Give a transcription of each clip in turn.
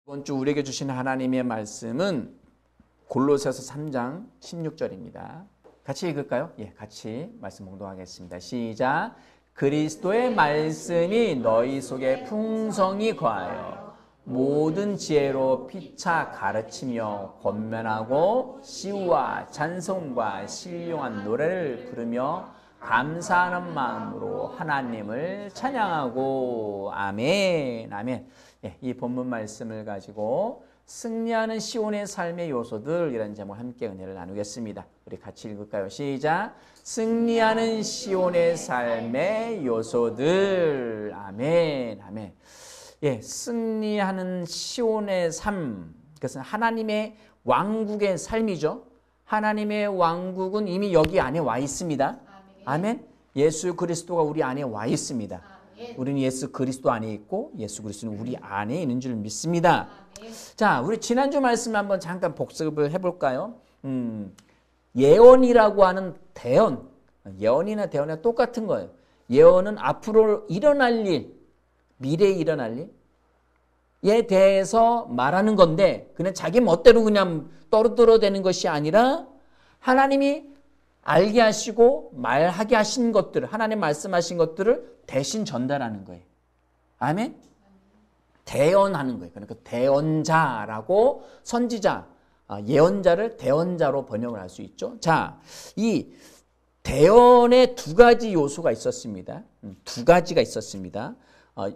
이번 주 우리에게 주신 하나님의 말씀은 골로새서 3장 16절입니다. 같이 읽을까요? 예, 같이 말씀 봉독하겠습니다. 시작. 그리스도의 말씀이 너희 속에 풍성히 거하여 모든 지혜로 피차 가르치며 권면하고 시와 찬송과 신령한 노래를 부르며 감사하는 마음으로 하나님을 찬양하고 아멘. 아멘. 예, 이 본문 말씀을 가지고 승리하는 시온의 삶의 요소들이라는 제목으로 함께 은혜를 나누겠습니다. 우리 같이 읽을까요? 시작. 승리하는 시온의 삶의 요소들. 아멘. 아멘. 예, 승리하는 시온의 삶. 그것은 하나님의 왕국의 삶이죠. 하나님의 왕국은 이미 여기 안에 와 있습니다. 아멘. 예수 그리스도가 우리 안에 와 있습니다. 우리는 예수 그리스도 안에 있고 예수 그리스도는 우리 안에 있는 줄 믿습니다. 자, 우리 지난주 말씀 한번 잠깐 복습을 해볼까요? 예언이라고 하는 대언, 예언이나 대언이나 똑같은 거예요. 예언은 앞으로 일어날 일, 미래에 일어날 일에 대해서 말하는 건데 그냥 자기 멋대로 그냥 떠들어대는 것이 아니라 하나님이 알게 하시고 말하게 하신 것들을, 하나님 말씀하신 것들을 대신 전달하는 거예요. 아멘? 대언하는 거예요. 그러니까 대언자라고 선지자, 예언자를 대언자로 번역을 할 수 있죠. 자, 이 대언에 두 가지 요소가 있었습니다. 두 가지가 있었습니다.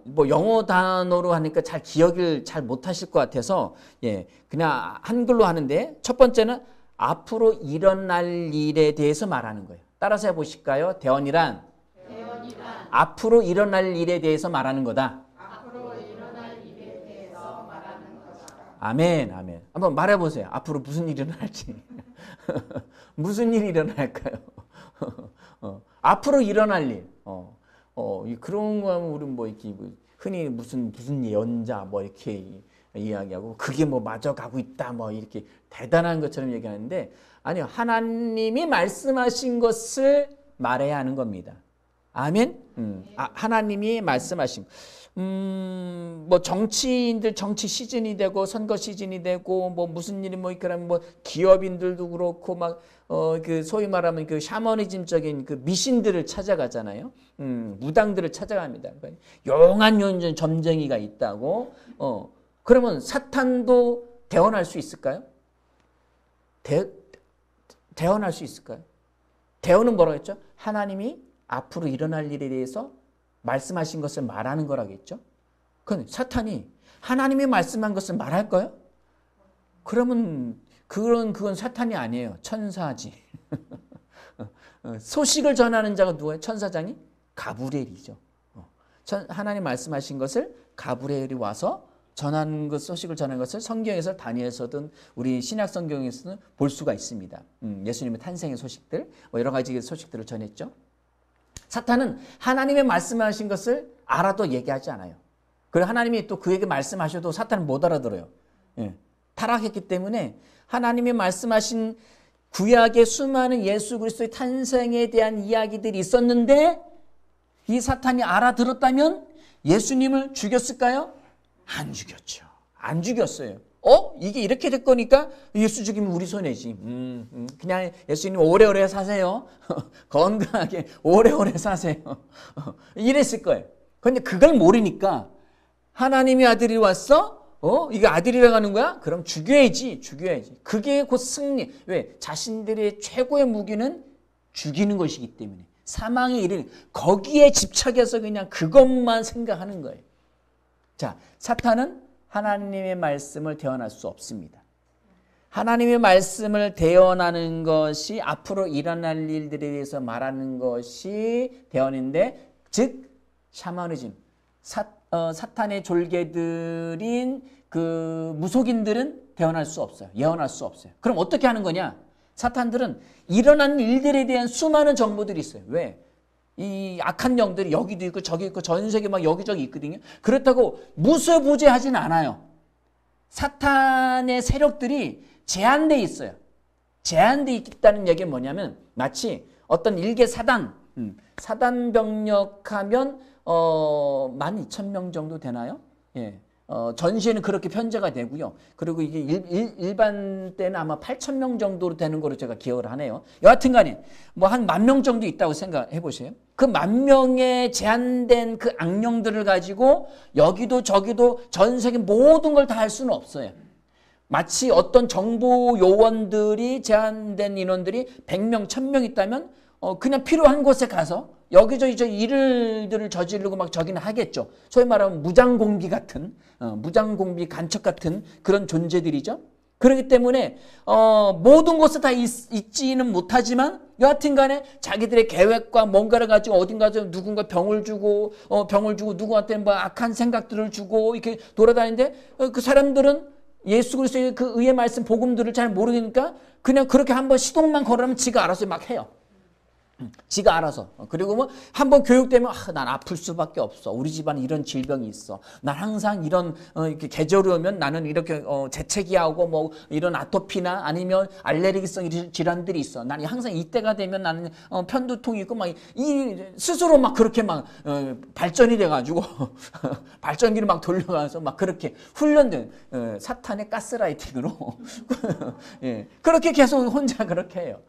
뭐 영어 단어로 하니까 잘 기억을 잘 못하실 것 같아서 예, 그냥 한글로 하는데 첫 번째는 앞으로 일어날 일에 대해서 말하는 거예요. 따라서 해보실까요? 대언이란 앞으로 일어날 일에 대해서 말하는 거다. 앞으로 일어날 일에 대해서 말하는 거다. 아멘, 아멘. 한번 말해보세요. 앞으로 무슨 일이 일어날지. 무슨 일이 일어날까요? 앞으로 일어날 일. 그런 거 하면 우리 뭐 이렇게 흔히 무슨 예언자 뭐 이렇게 이야기하고 그게 뭐 마저 가고 있다 뭐 이렇게 대단한 것처럼 얘기하는데 아니요. 하나님이 말씀하신 것을 말해야 하는 겁니다. 아멘? 하나님이 말씀하신 뭐 정치인들 정치 시즌이 되고 선거 시즌이 되고 뭐 무슨 일이 뭐 이렇게 뭐 기업인들도 그렇고 막 그 소위 말하면 그 샤머니즘적인 그 미신들을 찾아가잖아요. 무당들을 찾아갑니다. 용한 점쟁이가 있다고. 그러면 사탄도 대언할 수 있을까요? 대언할 수 있을까요? 대언은 뭐라고 했죠? 하나님이 앞으로 일어날 일에 대해서 말씀하신 것을 말하는 거라겠죠? 그건 사탄이 하나님이 말씀한 것을 말할까요? 그러면 그건 사탄이 아니에요. 천사지. 소식을 전하는 자가 누구예요? 천사장이? 가브리엘이죠. 하나님 말씀하신 것을 가브리엘이 와서 전하는 것, 소식을 전하는 것을 성경에서 다니엘서든 우리 신약 성경에서는 볼 수가 있습니다. 예수님의 탄생의 소식들, 여러 가지 소식들을 전했죠. 사탄은 하나님의 말씀하신 것을 알아도 얘기하지 않아요. 그리고 하나님이 또 그에게 말씀하셔도 사탄은 못 알아들어요. 예. 타락했기 때문에 하나님이 말씀하신 구약의 수많은 예수 그리스도의 탄생에 대한 이야기들이 있었는데 이 사탄이 알아들었다면 예수님을 죽였을까요? 안 죽였죠. 안 죽였어요. 이게 이렇게 될 거니까 예수 죽이면 우리 손해지. 그냥 예수님 오래오래 사세요. 건강하게 오래오래 사세요. 이랬을 거예요. 그런데 그걸 모르니까 하나님의 아들이 왔어? 이게 아들이라고 하는 거야? 그럼 죽여야지. 그게 곧 승리. 왜? 자신들의 최고의 무기는 죽이는 것이기 때문에. 사망에 이르는 거기에 집착해서 그냥 그것만 생각하는 거예요. 자, 사탄은 하나님의 말씀을 대언할 수 없습니다. 하나님의 말씀을 대언하는 것이 앞으로 일어날 일들에 대해서 말하는 것이 대언인데 즉 샤머니즘, 사탄의 졸개들인 그 무속인들은 대언할 수 없어요. 예언할 수 없어요. 그럼 어떻게 하는 거냐? 사탄들은 일어나는 일들에 대한 수많은 정보들이 있어요. 왜? 이 악한 영들이 여기도 있고 저기 있고 전 세계 막 여기저기 있거든요. 그렇다고 무소부재하진 않아요. 사탄의 세력들이 제한되어 있어요. 제한되어 있다는 얘기는 뭐냐면 마치 어떤 일개 사단 병력하면 12,000명 정도 되나요? 예. 전시에는 그렇게 편제가 되고요. 그리고 이게 일반 때는 아마 8,000명 정도로 되는 거로 제가 기억을 하네요. 여하튼 간에 뭐 한 10,000명 정도 있다고 생각해 보세요. 그 10,000명의 제한된 그 악령들을 가지고 여기도 저기도 전 세계 모든 걸 다 할 수는 없어요. 마치 어떤 정보 요원들이 제한된 인원들이 100명, 1,000명 있다면 그냥 필요한 곳에 가서 여기저기 저 일들을 저지르고 막 저기는 하겠죠. 소위 말하면 무장공비 같은, 무장공비 간첩 같은 그런 존재들이죠. 그렇기 때문에 모든 곳에 다 있지는 못하지만 여하튼 간에 자기들의 계획과 뭔가를 가지고 어딘가서 누군가 병을 주고 누구한테는 뭐 악한 생각들을 주고 이렇게 돌아다니는데 그 사람들은 예수 그리스도의 그 의의 말씀 복음들을 잘 모르니까 그냥 그렇게 한번 시동만 걸으면 지가 알아서 막 해요. 지가 알아서. 그리고 뭐 한번 교육되면 난 아플 수밖에 없어. 우리 집안에 이런 질병이 있어. 난 항상 이런 이렇게 계절이 오면 나는 이렇게 재채기하고 뭐 이런 아토피나 아니면 알레르기성 질환들이 있어. 나는 항상 이때가 되면 나는 편두통이 있고 막 이 스스로 막 그렇게 막 발전이 돼가지고 발전기를 막 돌려가서 막 그렇게 훈련된 사탄의 가스라이팅으로 예, 그렇게 계속 혼자 그렇게 해요.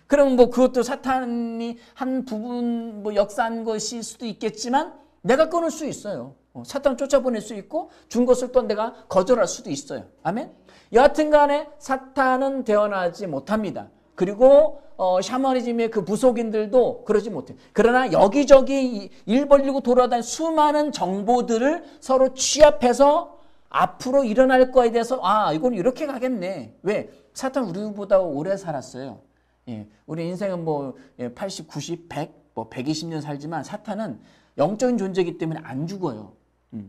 그럼 뭐 그것도 사탄이 한 부분 뭐 역사한 것일 수도 있겠지만 내가 끊을 수 있어요. 사탄을 쫓아보낼 수 있고 준 것을 또 내가 거절할 수도 있어요. 아멘. 여하튼 간에 사탄은 대언하지 못합니다. 그리고 샤머니즘의 그 부속인들도 그러지 못해요. 그러나 여기저기 일 벌리고 돌아다니는 수많은 정보들을 서로 취합해서 앞으로 일어날 거에 대해서 이건 이렇게 가겠네. 왜? 사탄 우리보다 오래 살았어요. 예, 우리 인생은 뭐 80, 90, 100, 뭐 120년 살지만 사탄은 영적인 존재이기 때문에 안 죽어요.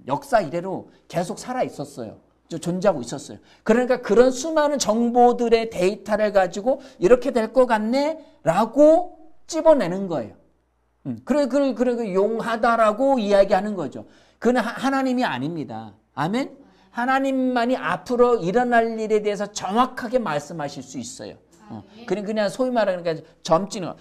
역사 이래로 계속 살아 있었어요. 존재하고 있었어요. 그러니까 그런 수많은 정보들의 데이터를 가지고 이렇게 될 것 같네 라고 찝어내는 거예요. 그래 용하다라고 이야기하는 거죠. 그는 하나님이 아닙니다. 아멘? 하나님만이 앞으로 일어날 일에 대해서 정확하게 말씀하실 수 있어요. 그냥 소위 말하는 점찍는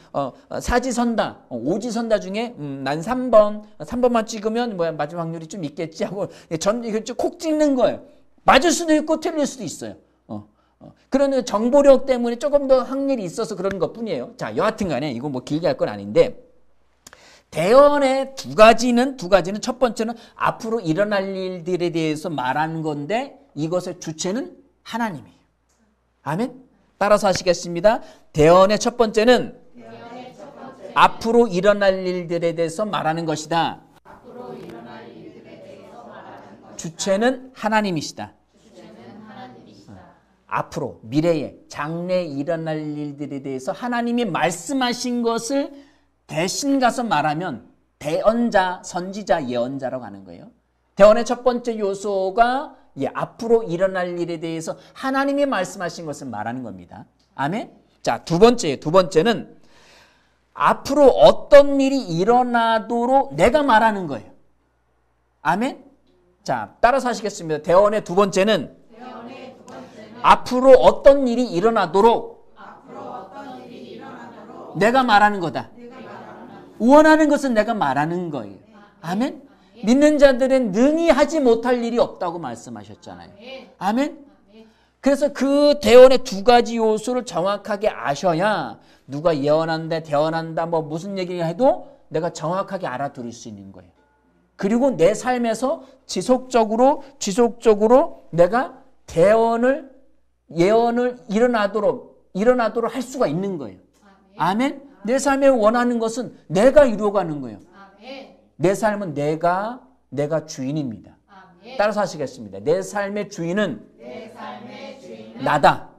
사지선다, 오지선다 중에 난 3번만 찍으면 뭐야 맞을 확률이 좀 있겠지 하고 이거 콕 찍는 거예요. 맞을 수도 있고 틀릴 수도 있어요. 그런 정보력 때문에 조금 더 확률이 있어서 그런 것뿐이에요. 자, 여하튼 간에 이거 뭐 길게 할 건 아닌데 대언의 두 가지는 첫 번째는 앞으로 일어날 일들에 대해서 말하는 건데 이것의 주체는 하나님이에요. 아멘. 따라서 하시겠습니다. 대언의 첫 번째는 앞으로 일어날 일들에 대해서 말하는 것이다. 주체는 하나님이시다. 앞으로 미래에 장래에 일어날 일들에 대해서 하나님이 말씀하신 것을 대신 가서 말하면 대언자, 선지자, 예언자라고 하는 거예요. 대언의 첫 번째 요소가 앞으로 일어날 일에 대해서 하나님이 말씀하신 것을 말하는 겁니다. 아멘? 자, 두 번째는 앞으로 어떤 일이 일어나도록 내가 말하는 거예요. 아멘? 자, 따라서 하시겠습니다. 대언의 두 번째는 앞으로 어떤 일이 일어나도록 내가 말하는 거다. 원하는 것은 내가 말하는 거예요. 아멘? 믿는 자들은 능히 하지 못할 일이 없다고 말씀하셨잖아요. 아멘? 그래서 그 대언의 두 가지 요소를 정확하게 아셔야 누가 예언한다, 대언한다, 뭐 무슨 얘기를 해도 내가 정확하게 알아들을 수 있는 거예요. 그리고 내 삶에서 지속적으로 내가 예언을 일어나도록 할 수가 있는 거예요. 아멘? 내 삶에 원하는 것은 내가 이루어가는 거예요. 내 삶은 내가 주인입니다. 따라서 하시겠습니다. 내 삶의 주인은 나다.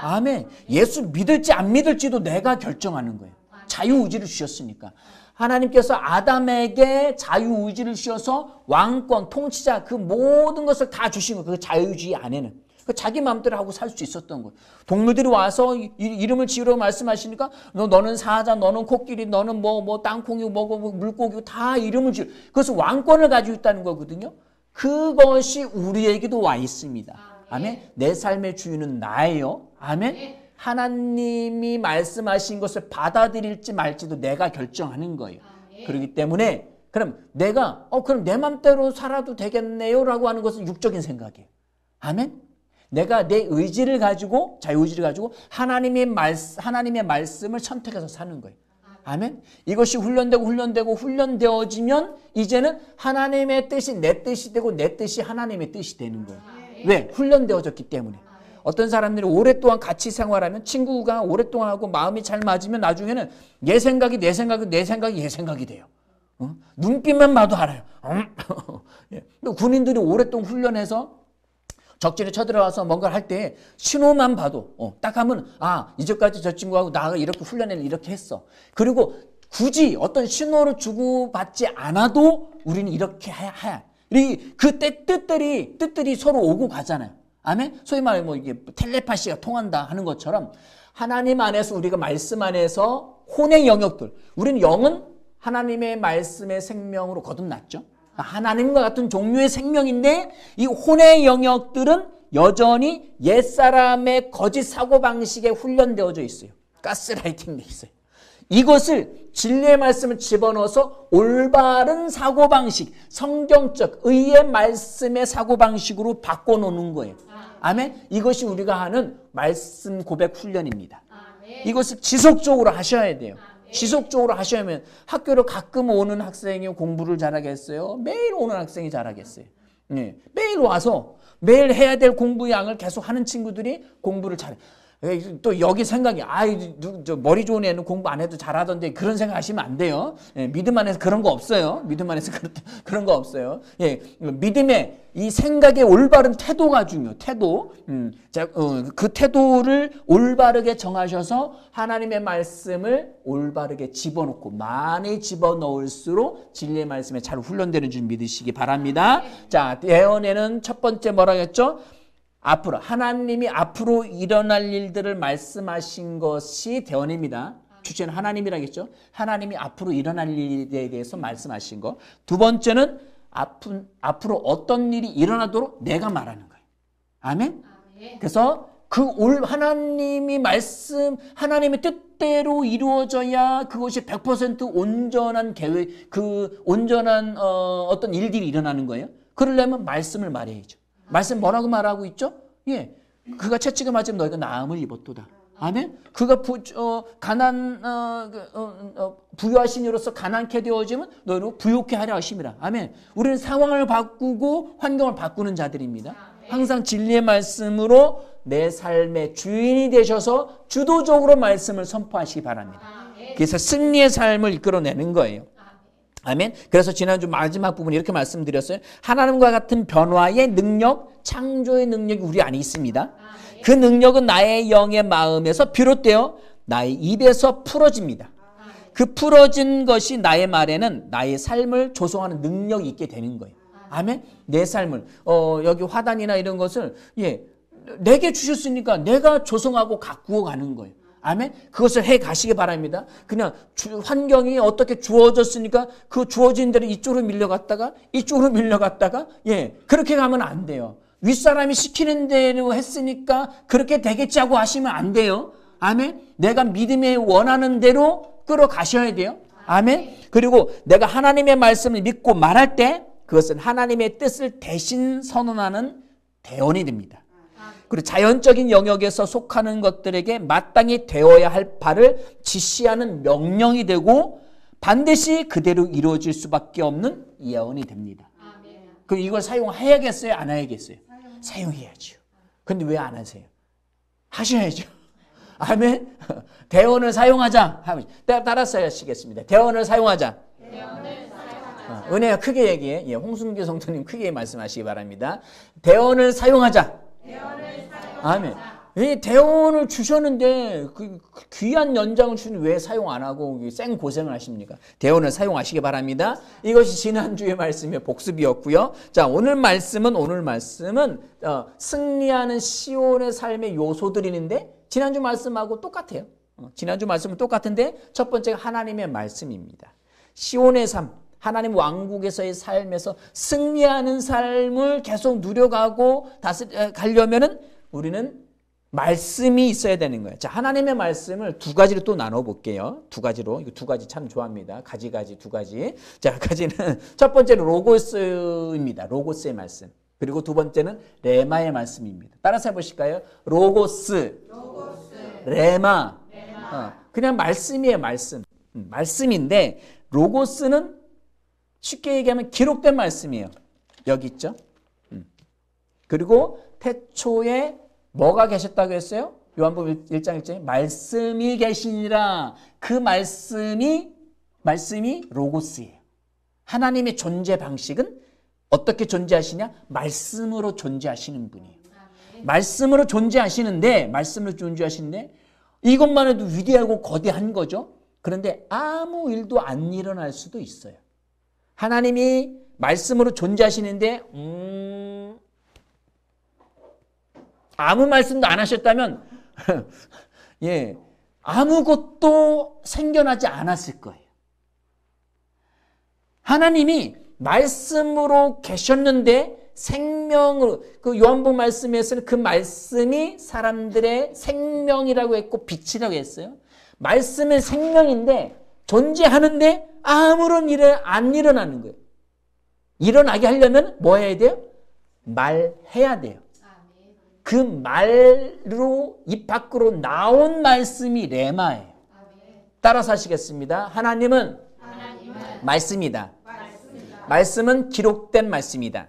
아멘. 예수 믿을지 안 믿을지도 내가 결정하는 거예요. 자유의지를 주셨으니까. 하나님께서 아담에게 자유의지를 주셔서 왕권, 통치자 그 모든 것을 다 주신 거예요. 그 자유주의 안에는. 자기 마음대로 하고 살 수 있었던 거예요. 동물들이 와서 이름을 지으라고 말씀하시니까 너는 사자, 너는 코끼리, 너는 뭐 땅콩이고 뭐 물고기고 다 이름을 지으. 그것은 왕권을 가지고 있다는 거거든요. 그것이 우리에게도 와 있습니다. 아멘. 내 삶의 주인은 나예요. 아멘. 하나님이 말씀하신 것을 받아들일지 말지도 내가 결정하는 거예요. 그렇기 때문에 그럼 내가 그럼 내 맘대로 살아도 되겠네요라고 하는 것은 육적인 생각이에요. 아멘. 내가 내 의지를 가지고 자유의지를 가지고 하나님의 말씀을 선택해서 사는 거예요. 아멘. 이것이 훈련되어지면 이제는 하나님의 뜻이 내 뜻이 되고 내 뜻이 하나님의 뜻이 되는 거예요. 왜? 훈련되어졌기 때문에. 어떤 사람들이 오랫동안 같이 생활하면 친구가 오랫동안 하고 마음이 잘 맞으면 나중에는 얘 생각이 내 생각이 내 생각이 얘 생각이 돼요. 눈빛만 봐도 알아요. 군인들이 오랫동안 훈련해서 적진에 쳐들어가서 뭔가를 할 때 신호만 봐도 딱 하면 이제까지 저 친구하고 나가 이렇게 훈련을 이렇게 했어. 그리고 굳이 어떤 신호를 주고받지 않아도 우리는 이렇게 해야. 그 뜻들이 서로 오고 가잖아요. 아멘? 소위 말해 이게 텔레파시가 통한다 하는 것처럼 하나님 안에서 우리가 말씀 안에서 혼의 영역들, 우리는 영은 하나님의 말씀의 생명으로 거듭났죠. 하나님과 같은 종류의 생명인데 이 혼의 영역들은 여전히 옛사람의 거짓 사고방식에 훈련되어져 있어요. 가스라이팅 돼 있어요. 이것을 진리의 말씀을 집어넣어서 올바른 사고방식, 성경적 의의 말씀의 사고방식으로 바꿔놓는 거예요. 아멘. 이것이 우리가 하는 말씀 고백 훈련입니다. 이것을 지속적으로 하셔야 돼요. 지속적으로 하셔야면 학교를 가끔 오는 학생이 공부를 잘하겠어요? 매일 오는 학생이 잘하겠어요? 네. 매일 와서 매일 해야 될 공부 양을 계속 하는 친구들이 공부를 잘해. 또 여기 생각이 저 머리 좋은 애는 공부 안 해도 잘하던데 그런 생각하시면 안 돼요. 예, 믿음 안에서 그런 거 없어요. 믿음 안에서 그런 거 없어요. 예, 믿음의 이 생각의 올바른 태도가 중요해요. 태도. 그 태도를 올바르게 정하셔서 하나님의 말씀을 올바르게 집어넣고 많이 집어넣을수록 진리의 말씀에 잘 훈련되는 줄 믿으시기 바랍니다. 자, 예언에는 첫 번째 뭐라고 했죠? 앞으로 하나님이 앞으로 일어날 일들을 말씀하신 것이 대언입니다. 주체는 하나님이라겠죠. 하나님이 앞으로 일어날 일에 대해서 말씀하신 것. 두 번째는 앞으로 어떤 일이 일어나도록 내가 말하는 거예요. 아멘. 그래서 하나님의 뜻대로 이루어져야 그것이 100% 온전한 계획, 온전한 어떤 일들이 일어나는 거예요. 그러려면 말씀을 말해야죠. 말씀 뭐라고 말하고 있죠? 예, 그가 채찍을 맞으면 너희가 나음을 입었도다. 아멘. 그가 부유하신 이로서 가난케 되어지면 너희로 부욕케 하려 하심이라. 아멘. 우리는 상황을 바꾸고 환경을 바꾸는 자들입니다. 항상 진리의 말씀으로 내 삶의 주인이 되셔서 주도적으로 말씀을 선포하시기 바랍니다. 그래서 승리의 삶을 이끌어내는 거예요. 아멘. 그래서 지난주 마지막 부분 이렇게 말씀드렸어요. 하나님과 같은 변화의 능력, 창조의 능력이 우리 안에 있습니다. 그 능력은 나의 영의 마음에서 비롯되어 나의 입에서 풀어집니다. 그 풀어진 것이 나의 말에는 나의 삶을 조성하는 능력이 있게 되는 거예요. 아멘. 내 삶을 여기 화단이나 이런 것을 내게 주셨으니까 내가 조성하고 가꾸어 가는 거예요. 아멘. 그것을 해 가시기 바랍니다. 그냥 환경이 어떻게 주어졌으니까 그 주어진 대로 이쪽으로 밀려갔다가 그렇게 가면 안 돼요. 윗사람이 시키는 대로 했으니까 그렇게 되겠지 하고 하시면 안 돼요. 아멘. 내가 믿음에 원하는 대로 끌어가셔야 돼요. 아멘. 그리고 내가 하나님의 말씀을 믿고 말할 때 그것은 하나님의 뜻을 대신 선언하는 대언이 됩니다. 그리고 자연적인 영역에서 속하는 것들에게 마땅히 되어야 할 바를 지시하는 명령이 되고 반드시 그대로 이루어질 수밖에 없는 예언이 됩니다. 그럼 이걸 사용해야겠어요? 안 해야겠어요? 사용해야죠. 근데 왜 안 하세요? 하셔야죠. 아멘. 대언을 사용하자. 따라서 하시겠습니다. 대언을 사용하자. 은혜가 크게 얘기해. 홍순기 성도님 크게 말씀하시기 바랍니다. 대언을 사용하자. 아멘. 이 대언을 주셨는데 그 귀한 연장을 주시는데 왜 사용 안 하고 생 고생을 하십니까? 대언을 사용하시기 바랍니다. 이것이 지난주의 말씀의 복습이었고요. 자, 오늘 말씀은 승리하는 시온의 삶의 요소들인데 지난주 말씀하고 똑같아요. 지난주 말씀은 똑같은데 첫 번째가 하나님의 말씀입니다. 시온의 삶, 하나님 왕국에서의 삶에서 승리하는 삶을 계속 누려가고 가려면은 우리는 말씀이 있어야 되는 거예요. 자, 하나님의 말씀을 두 가지로 또 나눠 볼게요. 두 가지로. 이거 두 가지 참 좋아합니다. 가지 두 가지. 자, 가지는 첫 번째는 로고스입니다. 로고스의 말씀. 그리고 두 번째는 레마의 말씀입니다. 따라서 해 보실까요? 로고스. 레마. 그냥 말씀이에요, 말씀. 말씀인데 로고스는 쉽게 얘기하면 기록된 말씀이에요. 여기 있죠. 그리고 태초에 뭐가 계셨다고 했어요? 요한복음 1장 1절에 말씀이 계시니라. 그 말씀이 로고스예요. 하나님의 존재 방식은 어떻게 존재하시냐? 말씀으로 존재하시는 분이에요. 말씀으로 존재하시는데 이것만 해도 위대하고 거대한 거죠. 그런데 아무 일도 안 일어날 수도 있어요. 하나님이 말씀으로 존재하시는데 아무 말씀도 안 하셨다면 예, 아무것도 생겨나지 않았을 거예요. 하나님이 말씀으로 계셨는데 생명으로, 그 요한복음 말씀에서는 그 말씀이 사람들의 생명이라고 했고 빛이라고 했어요. 말씀은 생명인데 존재하는데 아무런 일이 안 일어나는 거예요. 일어나게 하려면 뭐 해야 돼요? 말해야 돼요. 그 말로 입 밖으로 나온 말씀이 레마예요. 따라서 하시겠습니다. 하나님은 말씀이다. 말씀은 기록된 말씀이다.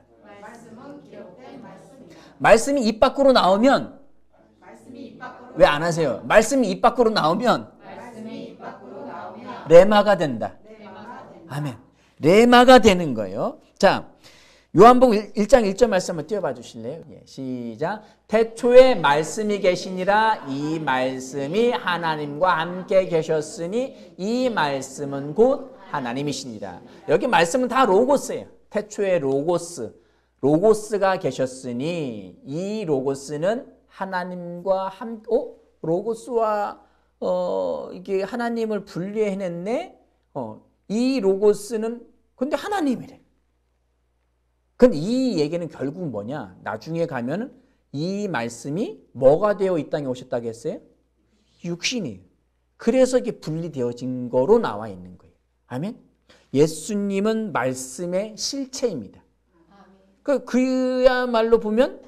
말씀이 입 밖으로 나오면 왜 안 하세요? 말씀이 입 밖으로 나오면 레마가 된다. 아멘. 레마가 되는 거예요. 자, 요한복음 1장 1절 말씀 한번 띄워봐 주실래요? 예, 시작. 태초에 말씀이 계시니라. 이 말씀이 하나님과 함께 계셨으니 이 말씀은 곧 하나님이시니라. 여기 말씀은 다 로고스예요. 태초에 로고스가 계셨으니 이 로고스는 하나님과 함께 로고스와 이게 하나님을 분리해냈네. 이 로고스는 근데 하나님이래. 근데 이 얘기는 결국 뭐냐? 나중에 가면은 이 말씀이 뭐가 되어 이 땅에 오셨다고 했어요? 육신이에요. 그래서 이게 분리되어진 거로 나와 있는 거예요. 아멘. 예수님은 말씀의 실체입니다. 그야말로 보면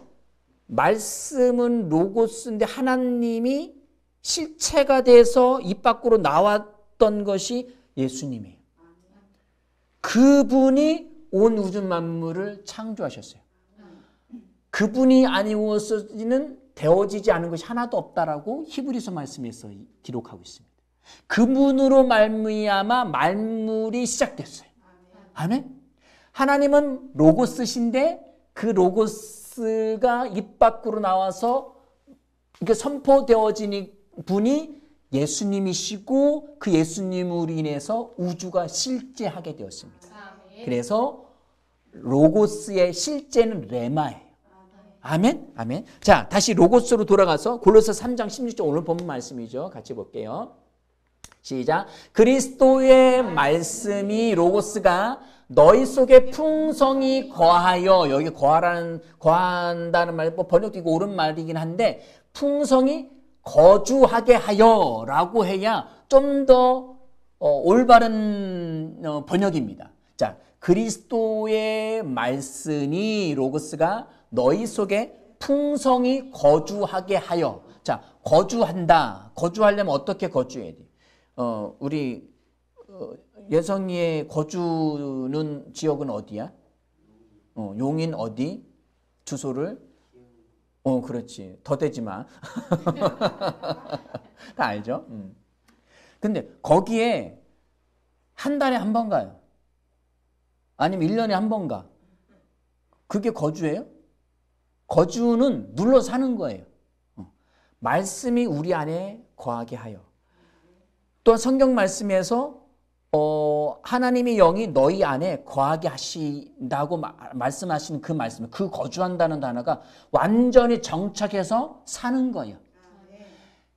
말씀은 로고스인데 하나님이 실체가 돼서 입 밖으로 나왔던 것이 예수님이에요. 그분이 온 우주 만물을 창조하셨어요. 그분이 아니었으면 되어지지 않은 것이 하나도 없다라고 히브리서 말씀에서 기록하고 있습니다. 그분으로 말미암아 만물이 시작됐어요. 아멘. 하나님은 로고스신데 그 로고스가 입 밖으로 나와서 이렇게 선포되어진 분이 예수님이시고 그 예수님으로 인해서 우주가 실제하게 되었습니다. 그래서 로고스의 실제는 레마예요. 아멘? 아멘. 자, 다시 로고스로 돌아가서 골로새 3장 16절 오늘 본 말씀이죠. 같이 볼게요. 시작. 그리스도의 말씀이 로고스가 너희 속에 풍성히 거하여, 여기 거한다는 말, 번역도 이거 옳은 말이긴 한데, 풍성히 거주하게 하여 라고 해야 좀 더 올바른 번역입니다. 자, 그리스도의 말씀이 로고스가 너희 속에 풍성히 거주하게 하여. 자, 거주한다. 거주하려면 어떻게 거주해야 돼? 우리 예성이의 거주는 지역은 어디야? 용인 어디? 주소를? 그렇지. 더 대지 마. 다 알죠? 근데 거기에 한 달에 한 번 가요. 아니면 1년에 한 번 가. 그게 거주예요? 거주는 눌러 사는 거예요. 말씀이 우리 안에 거하게 하여. 또 성경 말씀에서 하나님의 영이 너희 안에 거하게 하신다고 말씀하신 그 말씀, 그 거주한다는 단어가 완전히 정착해서 사는 거예요.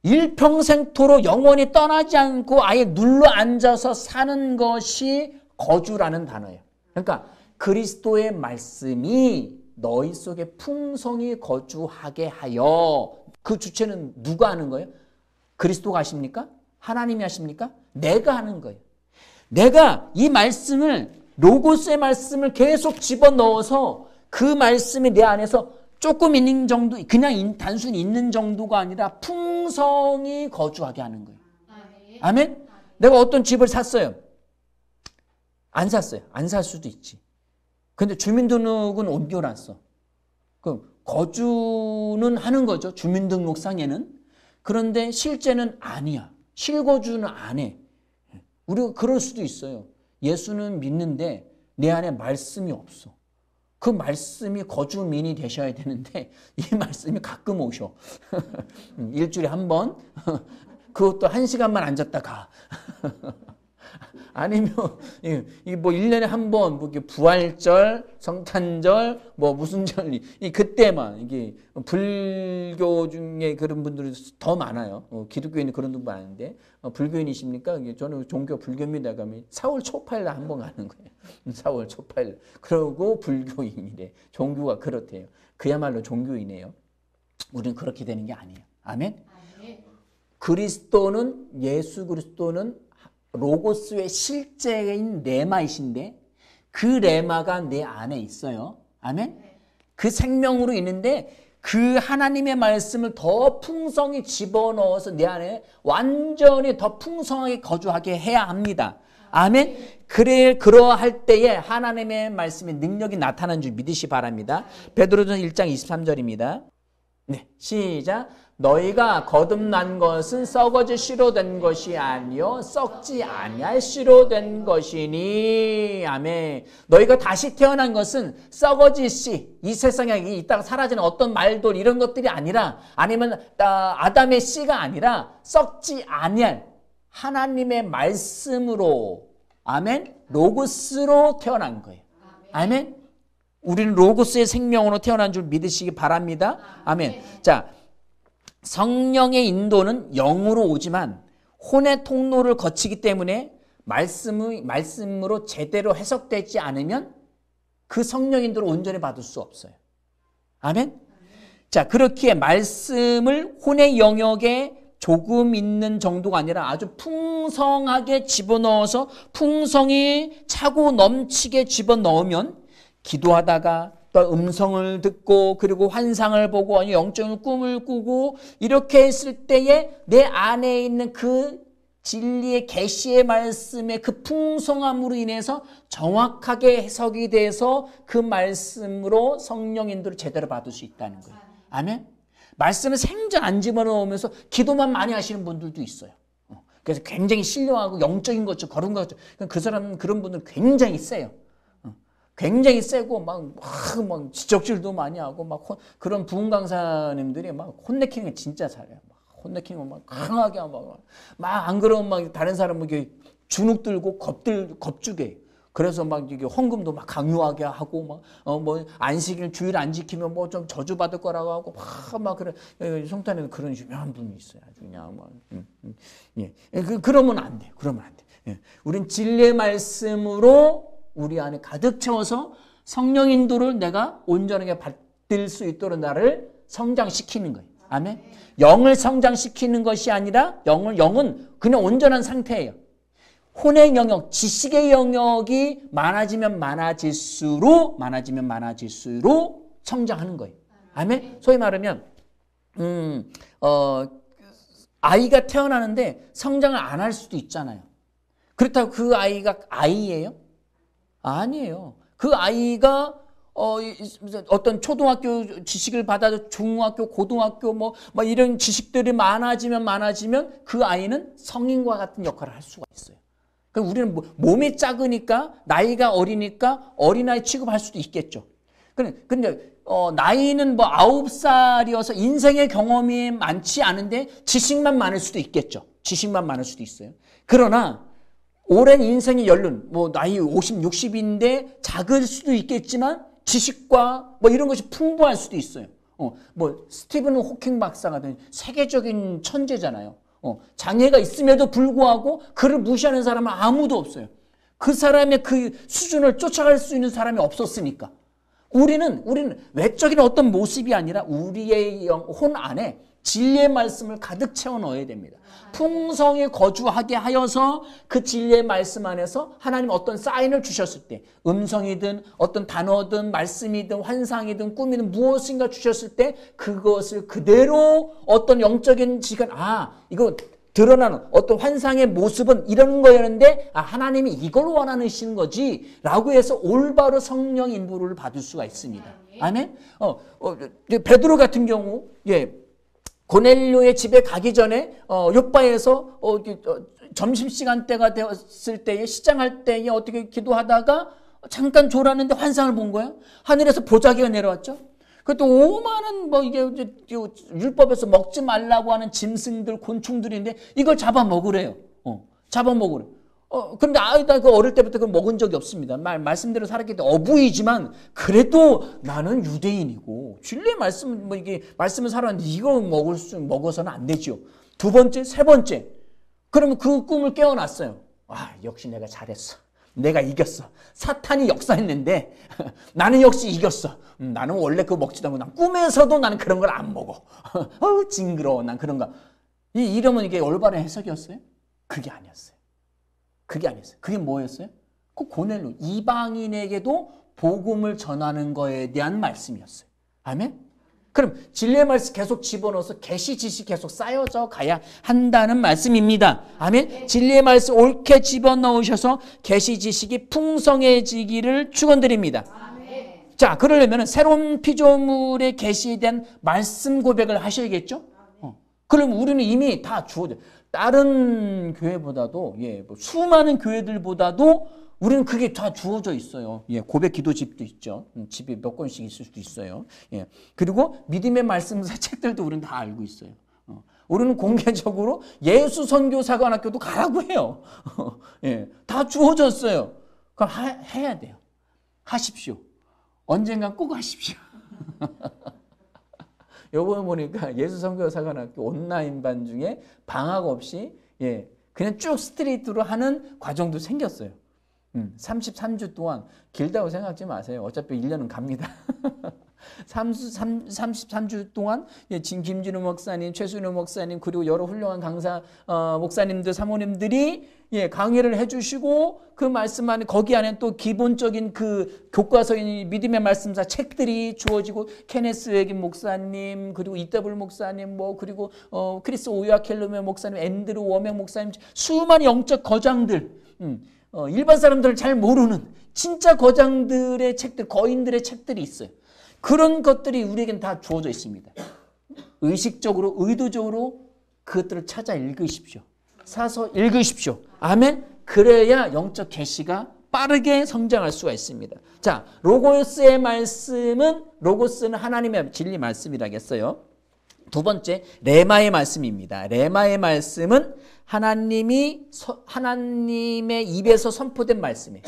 일평생토록 영원히 떠나지 않고 아예 눌러 앉아서 사는 것이 거주라는 단어예요. 그러니까 그리스도의 말씀이 너희 속에 풍성히 거주하게 하여. 그 주체는 누가 하는 거예요? 그리스도가 하십니까? 하나님이 하십니까? 내가 하는 거예요. 내가 이 말씀을, 로고스의 말씀을 계속 집어넣어서 그 말씀이 내 안에서 조금 있는 정도, 그냥 단순히 있는 정도가 아니라 풍성히 거주하게 하는 거예요. 아멘? 내가 어떤 집을 샀어요. 안 샀어요. 안 살 수도 있지. 근데 주민등록은 옮겨놨어. 그럼 거주는 하는 거죠. 주민등록상에는. 그런데 실제는 아니야. 실거주는 안 해. 우리가 그럴 수도 있어요. 예수는 믿는데 내 안에 말씀이 없어. 그 말씀이 거주민이 되셔야 되는데 이 말씀이 가끔 오셔. 일주일에 한 번. 그것도 1시간만 앉았다 가. 아니면 이게 뭐 1년에 한 번 뭐 부활절, 성탄절, 뭐 무슨 절 그때만 이게 불교 중에 그런 분들이 더 많아요. 기독교인은 그런 분도 많은데 불교인이십니까? 저는 종교 불교입니다. 그러면 4월 초파일 한 번 가는 거예요. 4월 초파일. 그러고 불교인이래. 종교가 그렇대요. 그야말로 종교이네요. 우리는 그렇게 되는 게 아니에요. 아멘. 그리스도는 예수 그리스도는 로고스의 실제인 레마이신데 그 레마가 내 안에 있어요. 아멘? 그 생명으로 있는데 그 하나님의 말씀을 더 풍성히 집어넣어서 내 안에 완전히 더 풍성하게 거주하게 해야 합니다. 아멘? 그러할 때에 하나님의 말씀의 능력이 나타나는 줄 믿으시 바랍니다. 베드로전서 1장 23절입니다. 네, 시작. 너희가 거듭난 것은 썩어질 씨로 된 것이 아니요 썩지 아니할 씨로 된 것이니. 아멘. 너희가 다시 태어난 것은 썩어질 씨, 이 세상에 있다가 사라지는 어떤 말돌 이런 것들이 아니라, 아니면 아담의 씨가 아니라 썩지 아니할 하나님의 말씀으로, 아멘, 로고스로 태어난 거예요. 아멘. 우리는 로고스의 생명으로 태어난 줄 믿으시기 바랍니다. 아멘. 자, 성령의 인도는 영으로 오지만 혼의 통로를 거치기 때문에 말씀으로 제대로 해석되지 않으면 그 성령 인도를 온전히 받을 수 없어요. 아멘. 자, 그렇기에 말씀을 혼의 영역에 조금 있는 정도가 아니라 아주 풍성하게 집어넣어서 풍성히 차고 넘치게 집어넣으면 기도하다가 또 음성을 듣고 그리고 환상을 보고 아니 영적인 꿈을 꾸고 이렇게 했을 때에 내 안에 있는 그 진리의 계시의 말씀의 그 풍성함으로 인해서 정확하게 해석이 돼서 그 말씀으로 성령 인도를 제대로 받을 수 있다는 거예요. 아멘. 말씀을 생전 안 집어넣으면서 기도만 많이 하시는 분들도 있어요. 그래서 굉장히 신령하고 영적인 것처럼 그런 것처럼 그 사람은 그런 분들 굉장히 세요. 굉장히 세고 막 지적질도 많이 하고 막 그런 부흥 강사님들이 막 혼내키는 게 진짜 잘해요. 막 혼내키는 거 막 강하게 하고 막 안 그러면 막 다른 사람 이렇게 주눅 들고 겁주게. 그래서 막 이게 헌금도 막 강요하게 하고 막 뭐 안식일 주일 안 지키면 뭐 좀 저주 받을 거라고 하고 막 그래. 성탄에는 그런 유명한 분이 있어요. 아주 그냥 막 예. 그러면 안 돼. 그러면 안 돼. 예. 우린 진리의 말씀으로 우리 안에 가득 채워서 성령 인도를 내가 온전하게 받을 수 있도록 나를 성장시키는 거예요. 아멘. 영을 성장시키는 것이 아니라 영은 그냥 온전한 상태예요. 혼의 영역, 지식의 영역이 많아지면 많아질수록 성장하는 거예요. 아멘. 소위 말하면 아이가 태어나는데 성장을 안 할 수도 있잖아요. 그렇다고 그 아이가 아이예요? 아니에요. 그 아이가 어떤 초등학교 지식을 받아도 중학교, 고등학교 뭐 이런 지식들이 많아지면 그 아이는 성인과 같은 역할을 할 수가 있어요. 그러니까 우리는 몸이 작으니까 나이가 어리니까 어린아이 취급할 수도 있겠죠. 근데 나이는 9살이어서 인생의 경험이 많지 않은데 지식만 많을 수도 있겠죠. 지식만 많을 수도 있어요. 그러나 오랜 인생이 연륜, 나이 50, 60인데 작을 수도 있겠지만 지식과 이런 것이 풍부할 수도 있어요. 스티븐 호킹 박사가 된 세계적인 천재잖아요. 장애가 있음에도 불구하고 그를 무시하는 사람은 아무도 없어요. 그 사람의 그 수준을 쫓아갈 수 있는 사람이 없었으니까. 우리는 외적인 어떤 모습이 아니라 우리의 혼 안에 진리의 말씀을 가득 채워 넣어야 됩니다. 풍성에 거주하게 하여서 그 진리의 말씀 안에서 하나님 어떤 사인을 주셨을 때, 음성이든 어떤 단어든 말씀이든 환상이든 꿈이든 무엇인가 주셨을 때 그것을 그대로 어떤 영적인 시간, 이거 드러나는 어떤 환상의 모습은 이런 거였는데 하나님이 이걸 원하시는 거지 라고 해서 올바로 성령 인도를 받을 수가 있습니다. 아멘? 베드로 같은 경우 고넬료의 집에 가기 전에 요바에서 점심시간 때가 되었을 때에 시장할 때에 어떻게 기도하다가 잠깐 졸았는데 환상을 본 거예요. 하늘에서 보자기가 내려왔죠. 그것도 오만한 이게 율법에서 먹지 말라고 하는 짐승들 곤충들인데 이걸 잡아먹으래요. 잡아먹으래. 근데 나 그 어릴 때부터 그걸 먹은 적이 없습니다. 말씀대로 살았기 때문에 어부이지만 그래도 나는 유대인이고 진리의 말씀 이게 말씀을 살았는데 이거 먹어서는 안 되죠. 두 번째, 세 번째. 그러면 그 꿈을 깨어났어요. 역시 내가 잘했어. 내가 이겼어. 사탄이 역사했는데 나는 역시 이겼어. 나는 원래 그거 먹지도 않고 난 꿈에서도 나는 그런 걸 안 먹어. 징그러워. 난 그런 거. 이러면 이게 올바른 해석이었어요? 그게 아니었어요. 그게 뭐였어요? 그 고넬료 이방인에게도 복음을 전하는 거에 대한 말씀이었어요. 아멘? 그럼 진리의 말씀 계속 집어넣어서 계시 지식 계속 쌓여져 가야 한다는 말씀입니다. 아멘? 진리의 말씀 옳게 집어넣으셔서 계시 지식이 풍성해지기를 축원드립니다. 자, 그러려면 새로운 피조물의 계시에 대한 말씀 고백을 하셔야겠죠? 그럼 우리는 이미 다 주어져. 다른 교회보다도 수많은 교회들보다도 우리는 그게 다 주어져 있어요. 고백 기도집도 있죠. 집에 몇 권씩 있을 수도 있어요. 그리고 믿음의 말씀사 책들도 우리는 다 알고 있어요. 우리는 공개적으로 예수 선교사관학교도 가라고 해요. 다 주어졌어요. 그럼 해야 돼요. 하십시오. 언젠간 꼭 하십시오. 요번에 보니까 예수 선교사관학교 온라인반 중에 방학 없이 그냥 쭉 스트레이트로 하는 과정도 생겼어요. 33주 동안 길다고 생각하지 마세요. 어차피 1년은 갑니다. 33주 동안 김진우 목사님, 최순우 목사님 그리고 여러 훌륭한 강사 목사님들, 사모님들이 강의를 해주시고 그 말씀 안에 거기 안에 또 기본적인 그 교과서인 믿음의 말씀사 책들이 주어지고 케네스 웨긴 목사님 그리고 이더블 목사님 그리고 크리스 오야켈르메 목사님, 앤드루 워맥 목사님 수많은 영적 거장들 일반 사람들을 잘 모르는 진짜 거장들의 책들, 거인들의 책들이 있어요. 그런 것들이 우리에겐 다 주어져 있습니다. 의식적으로, 의도적으로 그것들을 찾아 읽으십시오. 사서 읽으십시오. 아멘? 그래야 영적 계시가 빠르게 성장할 수가 있습니다. 자, 로고스의 말씀은, 로고스는 하나님의 진리 말씀이라겠어요. 두 번째, 레마의 말씀입니다. 레마의 말씀은 하나님의 입에서 선포된 말씀이에요.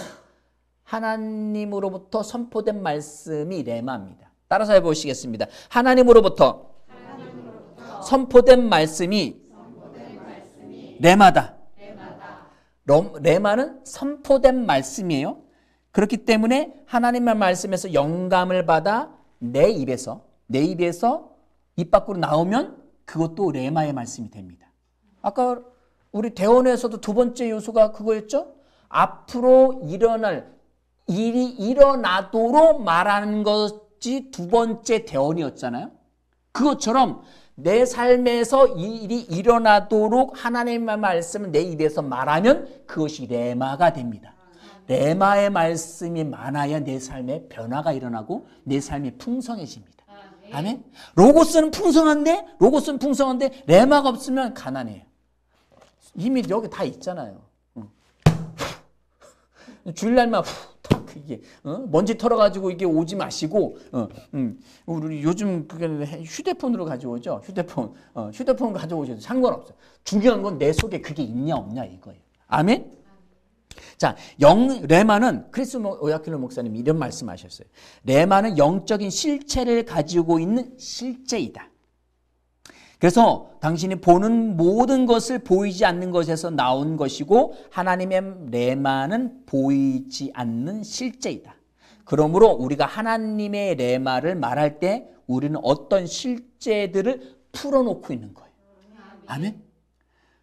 하나님으로부터 선포된 말씀이 레마입니다. 따라서 해보시겠습니다. 하나님으로부터 선포된 말씀이 레마다. 레마는 선포된 말씀이에요. 그렇기 때문에 하나님의 말씀에서 영감을 받아 내 입에서 입 밖으로 나오면 그것도 레마의 말씀이 됩니다. 아까 우리 대원에서도 두 번째 요소가 그거였죠? 앞으로 일어날 일이 일어나도록 말하는 것이 두 번째 대원이었잖아요. 그것처럼 내 삶에서 일이 일어나도록 하나님의 말씀을 내 입에서 말하면 그것이 레마가 됩니다. 레마의 말씀이 많아야 내 삶에 변화가 일어나고 내 삶이 풍성해집니다. 아멘. 로고스는 풍성한데 레마가 없으면 가난해요. 이미 여기 다 있잖아요. 주일날만 탁 이게 먼지 털어가지고 이게 오지 마시고 우리 요즘 그게 휴대폰으로 가져오죠. 휴대폰 가져오셔도 상관없어요. 중요한 건 내 속에 그게 있냐 없냐 이거예요. 아멘. 자, 레마는 크리스 오야킬로 목사님 이런 말씀하셨어요. 레마는 영적인 실체를 가지고 있는 실제이다. 그래서 당신이 보는 모든 것을 보이지 않는 것에서 나온 것이고 하나님의 레마는 보이지 않는 실제이다. 그러므로 우리가 하나님의 레마를 말할 때 우리는 어떤 실제들을 풀어놓고 있는 거예요. 아멘?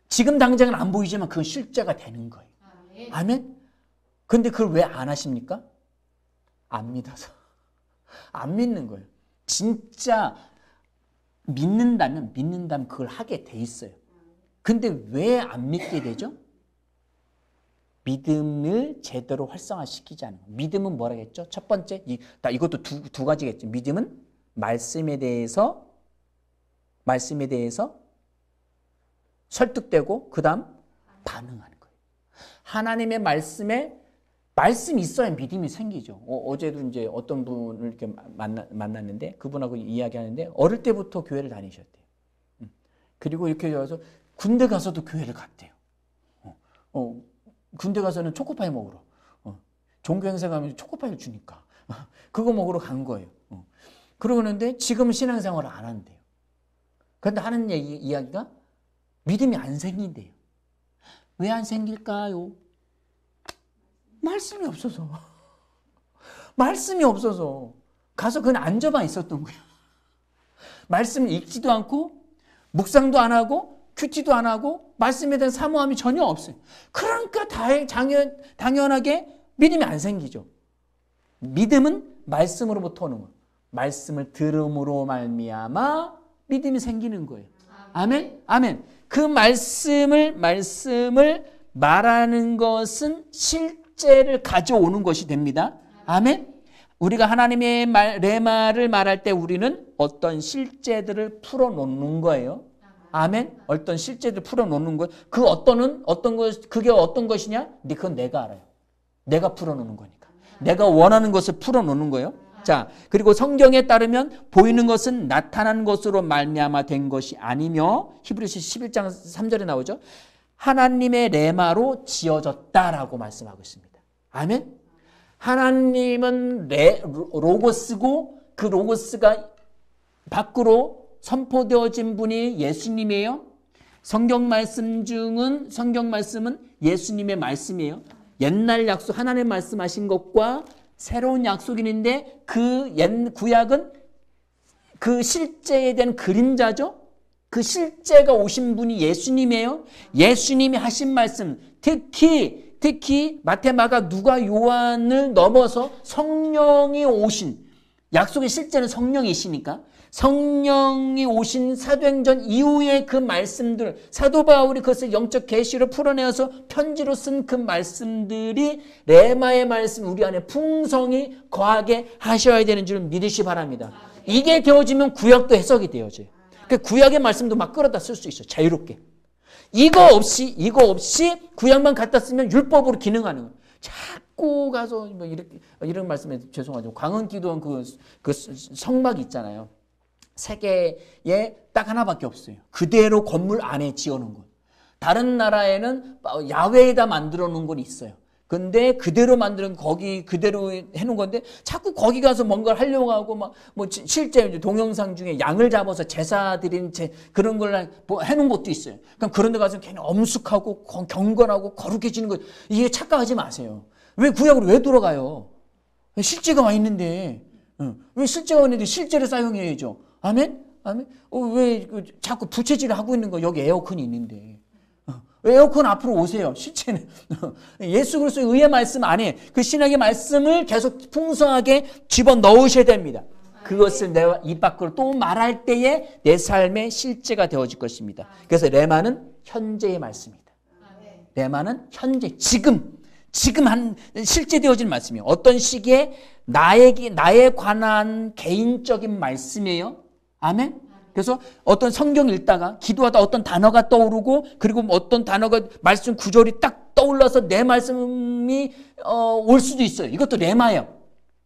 지금 당장은 안 보이지만 그건 실제가 되는 거예요. 아멘? 근데 그걸 왜 안 하십니까? 안 믿어서. 안 믿는 거예요. 진짜 믿는다면 그걸 하게 돼 있어요. 근데 왜 안 믿게 되죠? 믿음을 제대로 활성화시키지 않는 거예요. 믿음은 뭐라 했죠? 첫 번째, 이것도 두 가지겠죠. 믿음은 말씀에 대해서 설득되고 그 다음 반응하는 거예요. 하나님의 말씀이 있어야 믿음이 생기죠. 어제도 이제 어떤 분을 이렇게 만났는데 그분하고 이야기하는데 어릴 때부터 교회를 다니셨대요. 그리고 이렇게 와서 군대 가서도 교회를 갔대요. 군대 가서는 초코파이 먹으러. 종교행사 가면 초코파이를 주니까. 그거 먹으러 간 거예요. 그러는데 지금 신앙생활을 안 한대요. 그런데 하는 이야기가 믿음이 안 생긴대요. 왜 안 생길까요? 말씀이 없어서. 말씀이 없어서. 가서 그냥 앉아만 있었던 거예요. 말씀을 읽지도 않고 묵상도 안 하고 큐티도 안 하고 말씀에 대한 사모함이 전혀 없어요. 그러니까 당연하게 믿음이 안 생기죠. 믿음은 말씀으로부터 오는 거예요. 말씀을 들음으로 말미암아 믿음이 생기는 거예요. 아멘? 아멘. 그 말씀을 말하는 것은 실제를 가져오는 것이 됩니다. 아멘? 우리가 하나님의 레마를 말할 때 우리는 어떤 실제들을 풀어놓는 거예요. 아멘? 어떤 실제들을 풀어놓는 거예요. 그게 어떤 것이냐? 근데 그건 내가 알아요. 내가 풀어놓는 거니까. 내가 원하는 것을 풀어놓는 거예요. 자, 그리고 성경에 따르면 보이는 것은 나타난 것으로 말미암아 된 것이 아니며 히브리서 11장 3절에 나오죠. 하나님의 레마로 지어졌다라고 말씀하고 있습니다. 아멘? 하나님은 로고스고 그 로고스가 밖으로 선포되어진 분이 예수님이에요. 성경 말씀은 예수님의 말씀이에요. 옛날 약속 하나님 말씀하신 것과 새로운 약속이 있는데 그 옛 구약은 그 실제에 대한 그림자죠. 그 실제가 오신 분이 예수님이에요. 예수님이 하신 말씀, 특히 마태, 마가, 누가, 요한을 넘어서 성령이 오신, 약속의 실제는 성령이시니까 성령이 오신 사도행전 이후의 그 말씀들, 사도 바울이 그것을 영적 계시로 풀어내어서 편지로 쓴 그 말씀들이 레마의 말씀 우리 안에 풍성히 거하게 하셔야 되는 줄 믿으시 바랍니다. 이게 되어지면 구약도 해석이 되어져요. 그 구약의 말씀도 막 끌어다 쓸 수 있어요. 자유롭게. 이거 없이 구약만 갖다 쓰면 율법으로 기능하는 거예요. 자꾸 가서 뭐 이런 말씀에 죄송하죠. 광흥기도원 그 성막 있잖아요. 세계에 딱 하나밖에 없어요. 그대로 건물 안에 지어놓은 것. 다른 나라에는 야외에다 만들어 놓은 건 있어요. 근데 그대로 만드는 거기 그대로 해놓은 건데 자꾸 거기 가서 뭔가를 하려고 하고 뭐 실제 동영상 중에 양을 잡아서 제사 드린 그런 걸 해놓은 것도 있어요. 그럼 그런 데 가서 괜히 엄숙하고 경건하고 거룩해지는 거 이게 착각하지 마세요. 왜 구약으로 왜 돌아가요? 실제가 와 있는데 왜 실제가 와 있는데 실제를 사용해야죠. 아멘? 아멘? 왜 자꾸 부채질을 하고 있는 거 여기 에어컨이 있는데 에어컨 앞으로 오세요. 실제는 예수 그리스도의 의의 말씀 안에 그 신약의 말씀을 계속 풍성하게 집어넣으셔야 됩니다. 그것을 내가 입 밖으로 또 말할 때에 내 삶의 실제가 되어질 것입니다. 그래서 레마는 현재의 말씀입니다. 레마는 현재 지금 실제 되어진 말씀이에요. 어떤 시기에 나에 관한 개인적인 말씀이에요. 아멘? 그래서 어떤 성경 읽다가 기도하다 어떤 단어가 떠오르고 그리고 어떤 단어가 말씀 구절이 딱 떠올라서 내 말씀이 올 수도 있어요. 이것도 레마예요.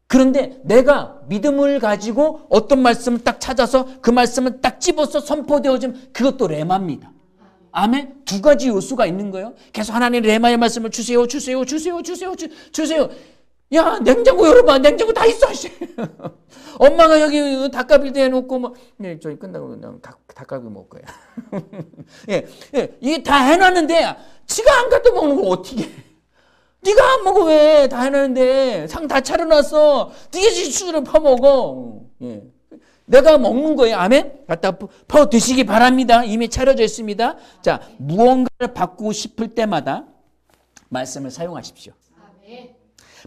그런데 내가 믿음을 가지고 어떤 말씀을 딱 찾아서 그 말씀을 딱 집어서 선포되어지면 그것도 레마입니다. 아멘? 두 가지 요소가 있는 거예요. 계속 하나님 레마의 말씀을 주세요. 야, 냉장고 열어봐. 냉장고 다 있어. 엄마가 여기 닭갈비 해놓고 저희 끝나고 그냥 닭갈비 먹을 거예요. 예, 이게 다 해놨는데 지가 안 갖다 먹는 걸 어떻게 해? 네가 안 먹어 왜? 다 해놨는데 상 다 차려놨어. 네가 수저를 퍼먹어. 예. 내가 먹는 거예요. 아멘? 갖다 퍼 드시기 바랍니다. 이미 차려져 있습니다. 자, 무언가를 바꾸고 싶을 때마다 말씀을 사용하십시오. 아멘.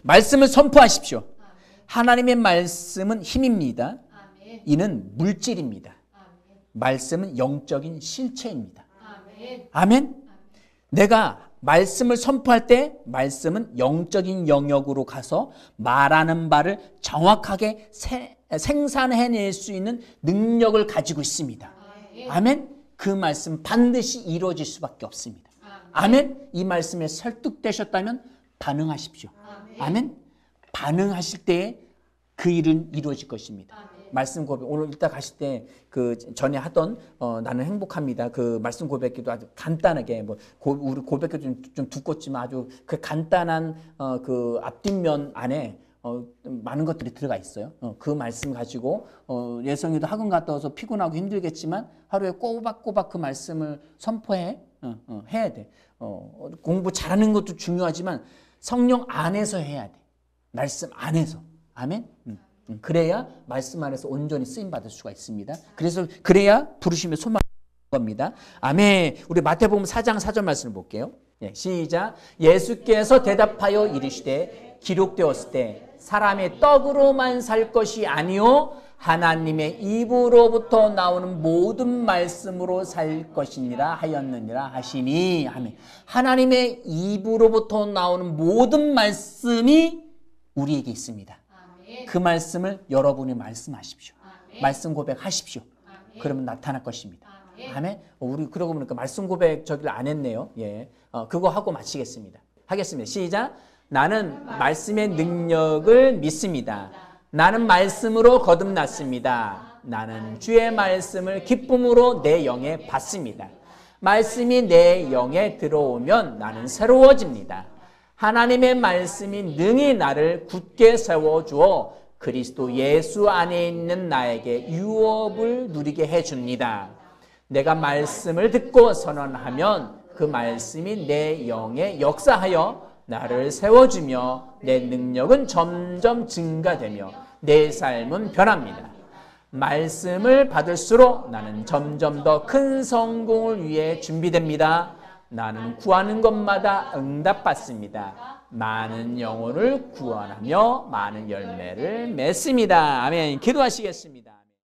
말씀을 선포하십시오. 아멘. 하나님의 말씀은 힘입니다. 아멘. 이는 물질입니다. 아멘. 말씀은 영적인 실체입니다. 아멘. 아멘? 내가 말씀을 선포할 때 말씀은 영적인 영역으로 가서 말하는 바를 정확하게 생산해낼 수 있는 능력을 가지고 있습니다. 아멘? 그 말씀 반드시 이루어질 수밖에 없습니다. 아멘? 이 말씀에 설득되셨다면 반응하십시오. 아멘? 반응하실 때에 그 일은 이루어질 것입니다. 말씀 고백, 오늘 이따 가실 때 그 전에 하던 나는 행복합니다. 그 말씀 고백기도 아주 간단하게 우리 고백기도 좀 두껍지만 아주 그 간단한 그 앞뒷면 안에 많은 것들이 들어가 있어요. 그 말씀 가지고 예성이도 학원 갔다 와서 피곤하고 힘들겠지만 하루에 꼬박꼬박 그 말씀을 선포해 해야 돼. 공부 잘하는 것도 중요하지만 성령 안에서 해야 돼. 말씀 안에서. 아멘. 그래야 말씀 안에서 온전히 쓰임 받을 수가 있습니다. 그래서 그래야 부르심의 소망 겁니다. 아멘. 우리 마태복음 4장 4절 말씀을 볼게요. 네, 시작. 예수께서 대답하여 이르시되 기록되었을 때 사람의 떡으로만 살 것이 아니요 하나님의 입으로부터 나오는 모든 말씀으로 살 것이니라 하였느니라 하시니. 아멘. 하나님의 입으로부터 나오는 모든 말씀이 우리에게 있습니다. 그 말씀을 여러분이 말씀하십시오. 말씀 고백하십시오. 그러면 나타날 것입니다. 아멘. 우리 그러고 보니까 말씀 고백 저기를 안 했네요. 예, 그거 하고 마치겠습니다. 하겠습니다. 시작. 나는 말씀의 능력을 믿습니다. 나는 말씀으로 거듭났습니다. 나는 주의 말씀을 기쁨으로 내 영에 받습니다. 말씀이 내 영에 들어오면 나는 새로워집니다. 하나님의 말씀이 능히 나를 굳게 세워주어 그리스도 예수 안에 있는 나에게 유업을 누리게 해줍니다. 내가 말씀을 듣고 선언하면 그 말씀이 내 영에 역사하여 나를 세워주며 내 능력은 점점 증가되며 내 삶은 변합니다. 말씀을 받을수록 나는 점점 더 큰 성공을 위해 준비됩니다. 나는 구하는 것마다 응답받습니다. 많은 영혼을 구원하며 많은 열매를 맺습니다. 아멘. 기도하시겠습니다.